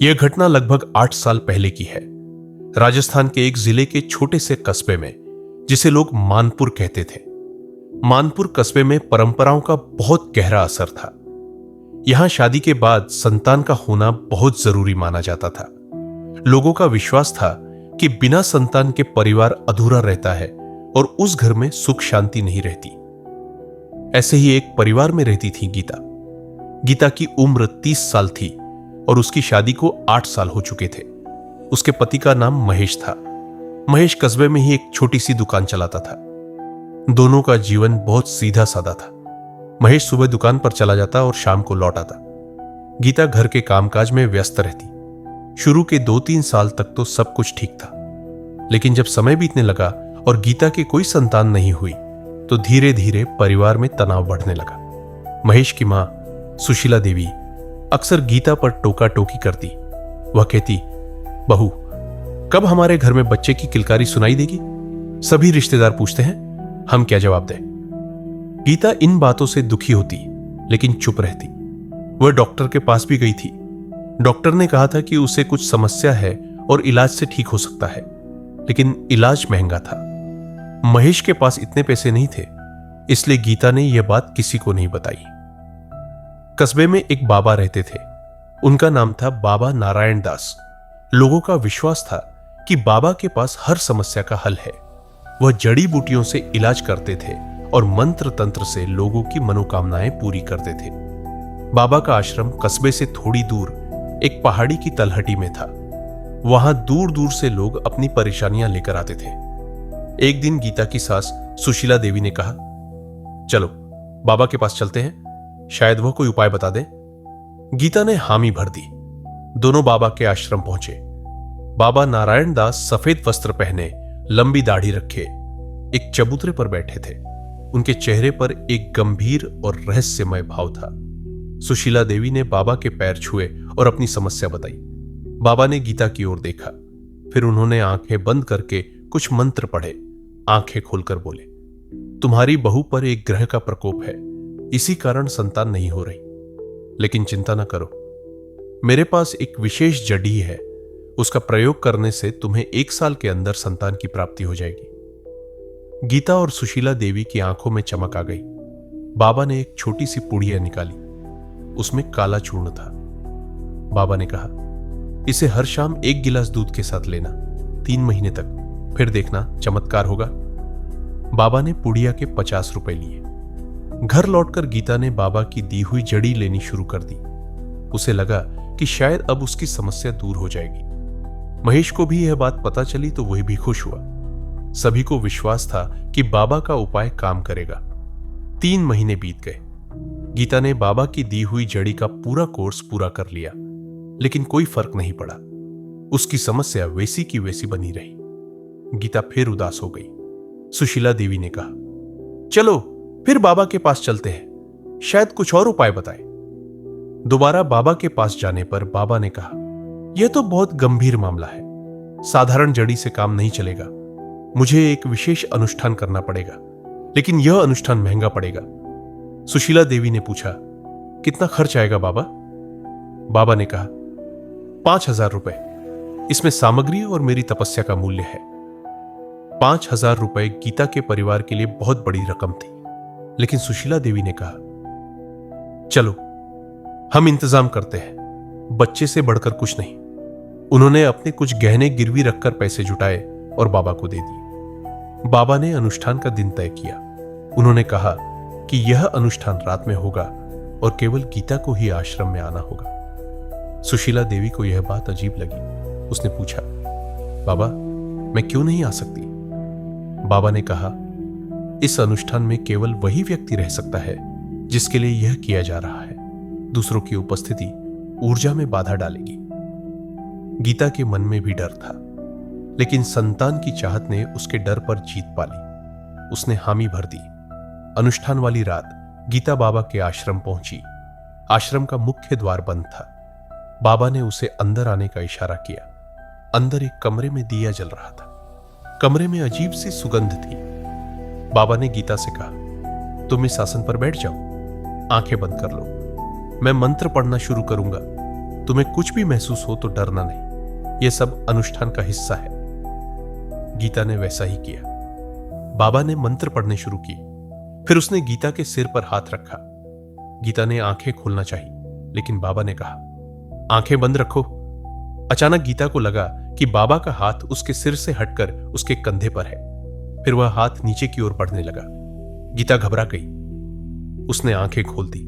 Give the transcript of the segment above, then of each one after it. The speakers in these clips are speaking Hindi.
यह घटना लगभग 8 साल पहले की है। राजस्थान के एक जिले के छोटे से कस्बे में, जिसे लोग मानपुर कहते थे। मानपुर कस्बे में परंपराओं का बहुत गहरा असर था। यहां शादी के बाद संतान का होना बहुत जरूरी माना जाता था। लोगों का विश्वास था कि बिना संतान के परिवार अधूरा रहता है और उस घर में सुख शांति नहीं रहती। ऐसे ही एक परिवार में रहती थी गीता। गीता की उम्र 30 साल थी और उसकी शादी को 8 साल हो चुके थे। उसके पति का नाम महेश था। महेश कस्बे में ही एक छोटी सी दुकान चलाता था। दोनों का जीवन बहुत सीधा साधा था। महेश सुबह दुकान पर चला जाता और शाम को लौट आता। गीता घर के कामकाज में व्यस्त रहती। शुरू के 2-3 साल तक तो सब कुछ ठीक था, लेकिन जब समय बीतने लगा और गीता की कोई संतान नहीं हुई तो धीरे धीरे परिवार में तनाव बढ़ने लगा। महेश की मां सुशीला देवी अक्सर गीता पर टोका टोकी करती। वह कहती, बहू, कब हमारे घर में बच्चे की किलकारी सुनाई देगी? सभी रिश्तेदार पूछते हैं, हम क्या जवाब दें? गीता इन बातों से दुखी होती, लेकिन चुप रहती। वह डॉक्टर के पास भी गई थी। डॉक्टर ने कहा था कि उसे कुछ समस्या है और इलाज से ठीक हो सकता है, लेकिन इलाज महंगा था। महेश के पास इतने पैसे नहीं थे, इसलिए गीता ने यह बात किसी को नहीं बताई। कस्बे में एक बाबा रहते थे। उनका नाम था बाबा नारायण दास। लोगों का विश्वास था कि बाबा के पास हर समस्या का हल है। वह जड़ी बूटियों से इलाज करते थे और मंत्र तंत्र से लोगों की मनोकामनाएं पूरी करते थे। बाबा का आश्रम कस्बे से थोड़ी दूर एक पहाड़ी की तलहटी में था। वहां दूर दूर से लोग अपनी परेशानियां लेकर आते थे। एक दिन गीता की सास सुशीला देवी ने कहा, चलो बाबा के पास चलते हैं, शायद वह कोई उपाय बता दे। गीता ने हामी भर दी। दोनों बाबा के आश्रम पहुंचे। बाबा नारायण दास सफेद वस्त्र पहने, लंबी दाढ़ी रखे, एक चबूतरे पर बैठे थे। उनके चेहरे पर एक गंभीर और रहस्यमय भाव था। सुशीला देवी ने बाबा के पैर छुए और अपनी समस्या बताई। बाबा ने गीता की ओर देखा, फिर उन्होंने आंखें बंद करके कुछ मंत्र पढ़े। आंखें खोलकर बोले, तुम्हारी बहू पर एक ग्रह का प्रकोप है, इसी कारण संतान नहीं हो रही। लेकिन चिंता न करो, मेरे पास एक विशेष जड़ी है, उसका प्रयोग करने से तुम्हें 1 साल के अंदर संतान की प्राप्ति हो जाएगी। गीता और सुशीला देवी की आंखों में चमक आ गई। बाबा ने एक छोटी सी पुड़िया निकाली, उसमें काला चूर्ण था। बाबा ने कहा, इसे हर शाम 1 गिलास दूध के साथ लेना 3 महीने तक, फिर देखना चमत्कार होगा। बाबा ने पुड़िया के 50 रुपए लिए। घर लौटकर गीता ने बाबा की दी हुई जड़ी लेनी शुरू कर दी। उसे लगा कि शायद अब उसकी समस्या दूर हो जाएगी। महेश को भी यह बात पता चली तो वह भी खुश हुआ। सभी को विश्वास था कि बाबा का उपाय काम करेगा। 3 महीने बीत गए। गीता ने बाबा की दी हुई जड़ी का पूरा कोर्स पूरा कर लिया, लेकिन कोई फर्क नहीं पड़ा। उसकी समस्या वैसी की वैसी बनी रही। गीता फिर उदास हो गई। सुशीला देवी ने कहा, चलो फिर बाबा के पास चलते हैं, शायद कुछ और उपाय बताए। दोबारा बाबा के पास जाने पर बाबा ने कहा, यह तो बहुत गंभीर मामला है, साधारण जड़ी से काम नहीं चलेगा, मुझे एक विशेष अनुष्ठान करना पड़ेगा, लेकिन यह अनुष्ठान महंगा पड़ेगा। सुशीला देवी ने पूछा, कितना खर्च आएगा बाबा? बाबा ने कहा, 5,000 रुपए। इसमें सामग्री और मेरी तपस्या का मूल्य है। 5,000 रुपए गीता के परिवार के लिए बहुत बड़ी रकम थी, लेकिन सुशीला देवी ने कहा, चलो हम इंतजाम करते हैं, बच्चे से बढ़कर कुछ नहीं। उन्होंने अपने कुछ गहने गिरवी रखकर पैसे जुटाए और बाबा को दे दिए। बाबा ने अनुष्ठान का दिन तय किया। उन्होंने कहा कि यह अनुष्ठान रात में होगा और केवल गीता को ही आश्रम में आना होगा। सुशीला देवी को यह बात अजीब लगी। उसने पूछा, बाबा मैं क्यों नहीं आ सकती? बाबा ने कहा, इस अनुष्ठान में केवल वही व्यक्ति रह सकता है जिसके लिए यह किया जा रहा है। दूसरों की उपस्थिति ऊर्जा में बाधा डालेगी। गीता के मन में भी डर था, लेकिन संतान की चाहत ने उसके डर पर जीत पा ली। उसने हामी भर दी। अनुष्ठान वाली रात गीता बाबा के आश्रम पहुंची। आश्रम का मुख्य द्वार बंद था। बाबा ने उसे अंदर आने का इशारा किया। अंदर एक कमरे में दिया जल रहा था। कमरे में अजीब सी सुगंध थी। बाबा ने गीता से कहा, तुम इस आसन पर बैठ जाओ, आंखें बंद कर लो, मैं मंत्र पढ़ना शुरू करूंगा, तुम्हें कुछ भी महसूस हो तो डरना नहीं, यह सब अनुष्ठान का हिस्सा है। गीता ने वैसा ही किया। बाबा ने मंत्र पढ़ने शुरू किए। फिर उसने गीता के सिर पर हाथ रखा। गीता ने आंखें खोलना चाही, लेकिन बाबा ने कहा, आंखें बंद रखो। अचानक गीता को लगा कि बाबा का हाथ उसके सिर से हटकर उसके कंधे पर है। फिर वह हाथ नीचे की ओर बढ़ने लगा। गीता घबरा गई। उसने आंखें खोल दी।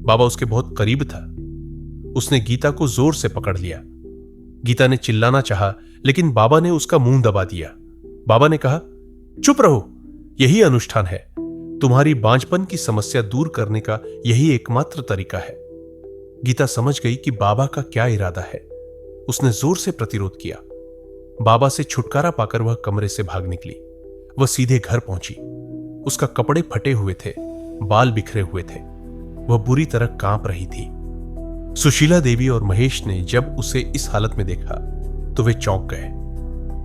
बाबा उसके बहुत करीब था। उसने गीता को जोर से पकड़ लिया। गीता ने चिल्लाना चाहा, लेकिन बाबा ने उसका मुंह दबा दिया। बाबा ने कहा, चुप रहो, यही अनुष्ठान है। तुम्हारी बांझपन की समस्या दूर करने का यही एकमात्र तरीका है। गीता समझ गई कि बाबा का क्या इरादा है। उसने जोर से प्रतिरोध किया। बाबा से छुटकारा पाकर वह कमरे से भाग निकली। वह सीधे घर पहुंची। उसका कपड़े फटे हुए थे, बाल बिखरे हुए थे। वह बुरी तरह कांप रही थी। सुशीला देवी और महेश ने जब उसे इस हालत में देखा तो वे चौंक गए।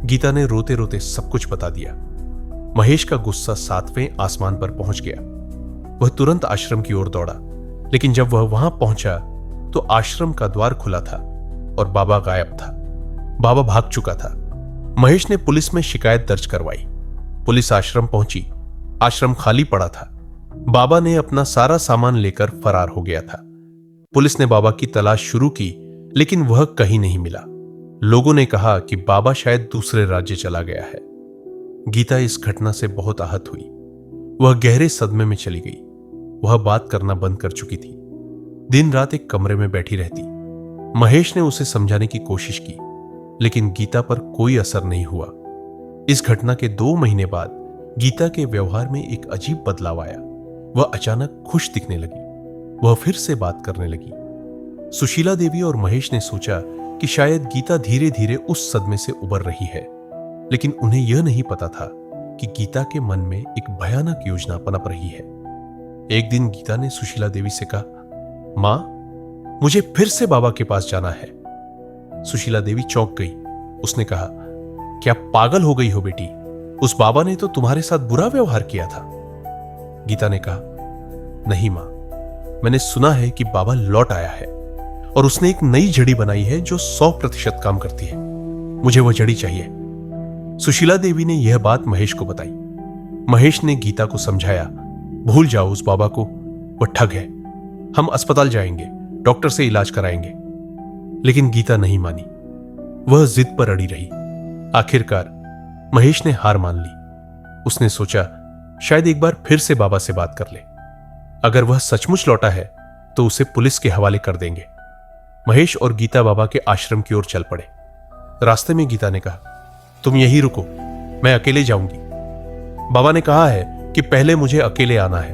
गीता ने रोते रोते सब कुछ बता दिया। महेश का गुस्सा 7वें आसमान पर पहुंच गया। वह तुरंत आश्रम की ओर दौड़ा, लेकिन जब वह वहां पहुंचा तो आश्रम का द्वार खुला था और बाबा गायब था। बाबा भाग चुका था। महेश ने पुलिस में शिकायत दर्ज करवाई। पुलिस आश्रम पहुंची। आश्रम खाली पड़ा था। बाबा ने अपना सारा सामान लेकर फरार हो गया था। पुलिस ने बाबा की तलाश शुरू की, लेकिन वह कहीं नहीं मिला। लोगों ने कहा कि बाबा शायद दूसरे राज्य चला गया है। गीता इस घटना से बहुत आहत हुई। वह गहरे सदमे में चली गई। वह बात करना बंद कर चुकी थी। दिन रात एक कमरे में बैठी रहती। महेश ने उसे समझाने की कोशिश की, लेकिन गीता पर कोई असर नहीं हुआ। इस घटना के 2 महीने बाद गीता के व्यवहार में एक अजीब बदलाव आया। वह अचानक खुश दिखने लगी। वह फिर से बात करने लगी। सुशीला देवी और महेश ने सोचा कि शायद गीता धीरे धीरे उस सदमे से उबर रही है, लेकिन उन्हें यह नहीं पता था कि गीता के मन में एक भयानक योजना पनप रही है। एक दिन गीता ने सुशीला देवी से कहा, मां, मुझे फिर से बाबा के पास जाना है। सुशीला देवी चौंक गई। उसने कहा, क्या पागल हो गई हो बेटी? उस बाबा ने तो तुम्हारे साथ बुरा व्यवहार किया था। गीता ने कहा, नहीं मां, मैंने सुना है कि बाबा लौट आया है और उसने एक नई जड़ी बनाई है जो 100% काम करती है। मुझे वह जड़ी चाहिए। सुशीला देवी ने यह बात महेश को बताई। महेश ने गीता को समझाया, भूल जाओ उस बाबा को, वह ठग है। हम अस्पताल जाएंगे, डॉक्टर से इलाज कराएंगे। लेकिन गीता नहीं मानी। वह जिद पर अड़ी रही। आखिरकार महेश ने हार मान ली। उसने सोचा, शायद एक बार फिर से बाबा से बात कर ले। अगर वह सचमुच लौटा है तो उसे पुलिस के हवाले कर देंगे। महेश और गीता बाबा के आश्रम की ओर चल पड़े। रास्ते में गीता ने कहा, तुम यहीं रुको, मैं अकेले जाऊंगी। बाबा ने कहा है कि पहले मुझे अकेले आना है,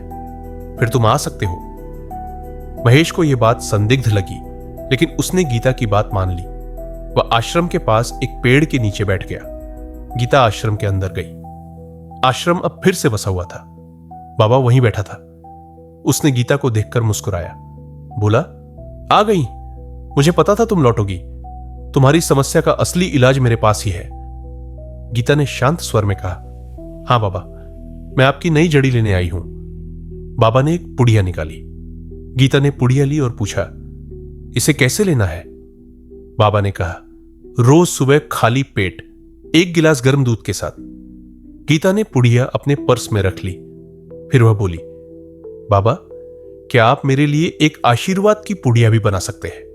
फिर तुम आ सकते हो। महेश को यह बात संदिग्ध लगी, लेकिन उसने गीता की बात मान ली। वह आश्रम के पास एक पेड़ के नीचे बैठ गया। गीता आश्रम के अंदर गई। आश्रम अब फिर से बसा हुआ था। बाबा वहीं बैठा था। उसने गीता को देखकर मुस्कुराया, बोला, आ गई। मुझे पता था तुम लौटोगी। तुम्हारी समस्या का असली इलाज मेरे पास ही है। गीता ने शांत स्वर में कहा, हां बाबा, मैं आपकी नई जड़ी लेने आई हूं। बाबा ने एक पुड़िया निकाली। गीता ने पुड़िया ली और पूछा, इसे कैसे लेना है? बाबा ने कहा, रोज सुबह खाली पेट 1 गिलास गर्म दूध के साथ। गीता ने पुड़िया अपने पर्स में रख ली। फिर वह बोली, बाबा, क्या आप मेरे लिए एक आशीर्वाद की पुड़िया भी बना सकते हैं?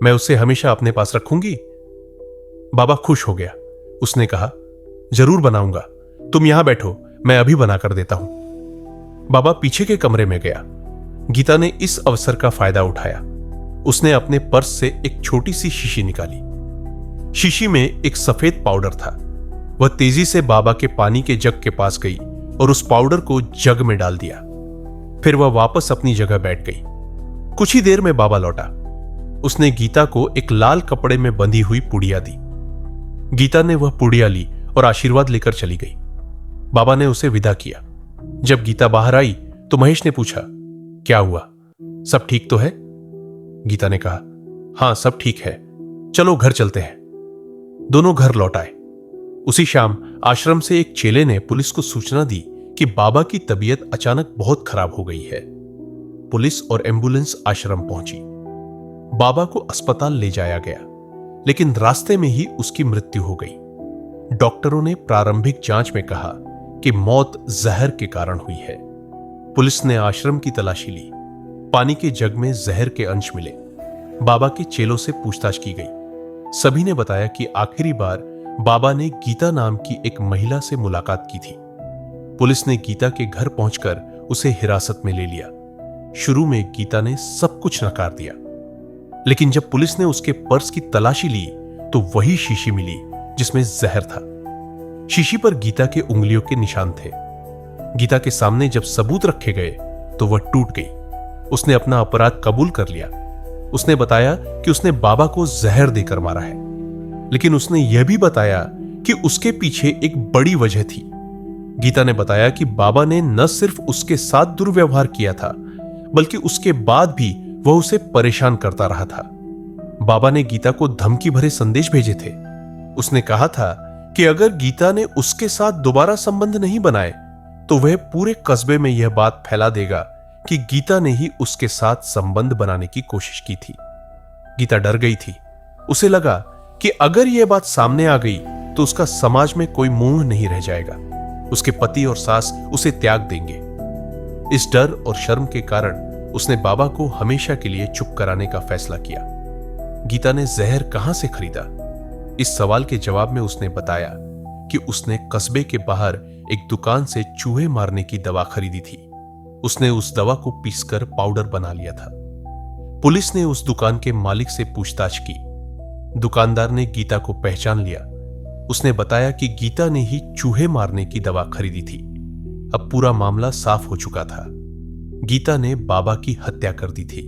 मैं उसे हमेशा अपने पास रखूंगी। बाबा खुश हो गया। उसने कहा, जरूर बनाऊंगा, तुम यहां बैठो, मैं अभी बनाकर देता हूं। बाबा पीछे के कमरे में गया। गीता ने इस अवसर का फायदा उठाया। उसने अपने पर्स से एक छोटी सी शीशी निकाली। शीशी में एक सफेद पाउडर था। वह तेजी से बाबा के पानी के जग के पास गई और उस पाउडर को जग में डाल दिया। फिर वह वापस अपनी जगह बैठ गई। कुछ ही देर में बाबा लौटा। उसने गीता को एक लाल कपड़े में बंधी हुई पुड़िया दी। गीता ने वह पुड़िया ली और आशीर्वाद लेकर चली गई। बाबा ने उसे विदा किया। जब गीता बाहर आई तो महेश ने पूछा, क्या हुआ, सब ठीक तो है? गीता ने कहा, हां, सब ठीक है, चलो घर चलते हैं। दोनों घर लौट आए। उसी शाम आश्रम से एक चेले ने पुलिस को सूचना दी कि बाबा की तबीयत अचानक बहुत खराब हो गई है। पुलिस और एम्बुलेंस आश्रम पहुंची। बाबा को अस्पताल ले जाया गया, लेकिन रास्ते में ही उसकी मृत्यु हो गई। डॉक्टरों ने प्रारंभिक जांच में कहा कि मौत जहर के कारण हुई है। पुलिस ने आश्रम की तलाशी ली। पानी के जग में जहर के अंश मिले। बाबा के चेलों से पूछताछ की गई। सभी ने बताया कि आखिरी बार बाबा ने गीता नाम की एक महिला से मुलाकात की थी। पुलिस ने गीता के घर पहुंचकर उसे हिरासत में ले लिया। शुरू में गीता ने सब कुछ नकार दिया, लेकिन जब पुलिस ने उसके पर्स की तलाशी ली तो वही शीशी मिली जिसमें जहर था। शीशी पर गीता के उंगलियों के निशान थे। गीता के सामने जब सबूत रखे गए तो वह टूट गई। उसने अपना अपराध कबूल कर लिया। उसने बताया कि उसने बाबा को जहर देकर मारा है, लेकिन उसने यह भी बताया कि उसके पीछे एक बड़ी वजह थी। गीता ने बताया कि बाबा ने न सिर्फ उसके साथ दुर्व्यवहार किया था, बल्कि उसके बाद भी वह उसे परेशान करता रहा था। बाबा ने गीता को धमकी भरे संदेश भेजे थे। उसने कहा था कि अगर गीता ने उसके साथ दोबारा संबंध नहीं बनाए तो वह पूरे कस्बे में यह बात फैला देगा कि गीता ने ही उसके साथ संबंध बनाने की कोशिश की थी। गीता डर गई थी। उसे लगा कि अगर यह बात सामने आ गई तो उसका समाज में कोई मुंह नहीं रह जाएगा। उसके पति और सास उसे त्याग देंगे। इस डर और शर्म के कारण उसने बाबा को हमेशा के लिए चुप कराने का फैसला किया। गीता ने जहर कहां से खरीदा? इस सवाल के जवाब में उसने बताया कि उसने कस्बे के बाहर एक दुकान से चूहे मारने की दवा खरीदी थी। उसने उस दवा को पीसकर पाउडर बना लिया था। पुलिस ने उस दुकान के मालिक से पूछताछ की। दुकानदार ने गीता को पहचान लिया। उसने बताया कि गीता ने ही चूहे मारने की दवा खरीदी थी। अब पूरा मामला साफ हो चुका था। गीता ने बाबा की हत्या कर दी थी,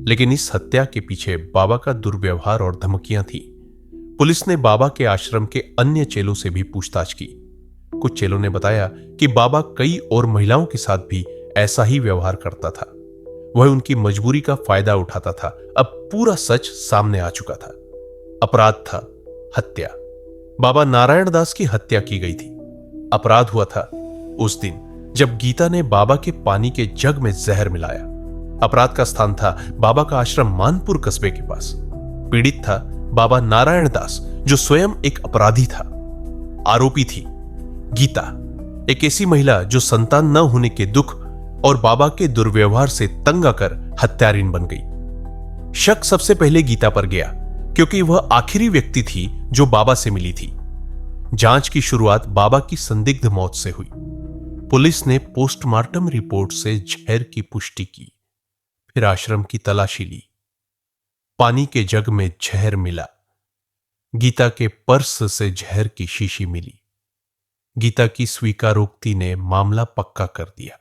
लेकिन इस हत्या के पीछे बाबा का दुर्व्यवहार और धमकियां थी। पुलिस ने बाबा के आश्रम के अन्य चेलों से भी पूछताछ की। कुछ चेलों ने बताया कि बाबा कई और महिलाओं के साथ भी ऐसा ही व्यवहार करता था। वह उनकी मजबूरी का फायदा उठाता था। अब पूरा सच सामने आ चुका था। अपराध था हत्या। बाबा नारायण दास की हत्या की गई थी। अपराध हुआ था उस दिन जब गीता ने बाबा के पानी के जग में जहर मिलाया। अपराध का स्थान था बाबा का आश्रम मानपुर कस्बे के पास। पीड़ित था बाबा नारायण दास, जो स्वयं एक अपराधी था। आरोपी थी गीता, एक ऐसी महिला जो संतान न होने के दुख और बाबा के दुर्व्यवहार से तंग आकर हत्यारीन बन गई। शक सबसे पहले गीता पर गया, क्योंकि वह आखिरी व्यक्ति थी जो बाबा से मिली थी। जांच की शुरुआत बाबा की संदिग्ध मौत से हुई। पुलिस ने पोस्टमार्टम रिपोर्ट से जहर की पुष्टि की। फिर आश्रम की तलाशी ली। पानी के जग में जहर मिला। गीता के पर्स से जहर की शीशी मिली। गीता की स्वीकारोक्ति ने मामला पक्का कर दिया।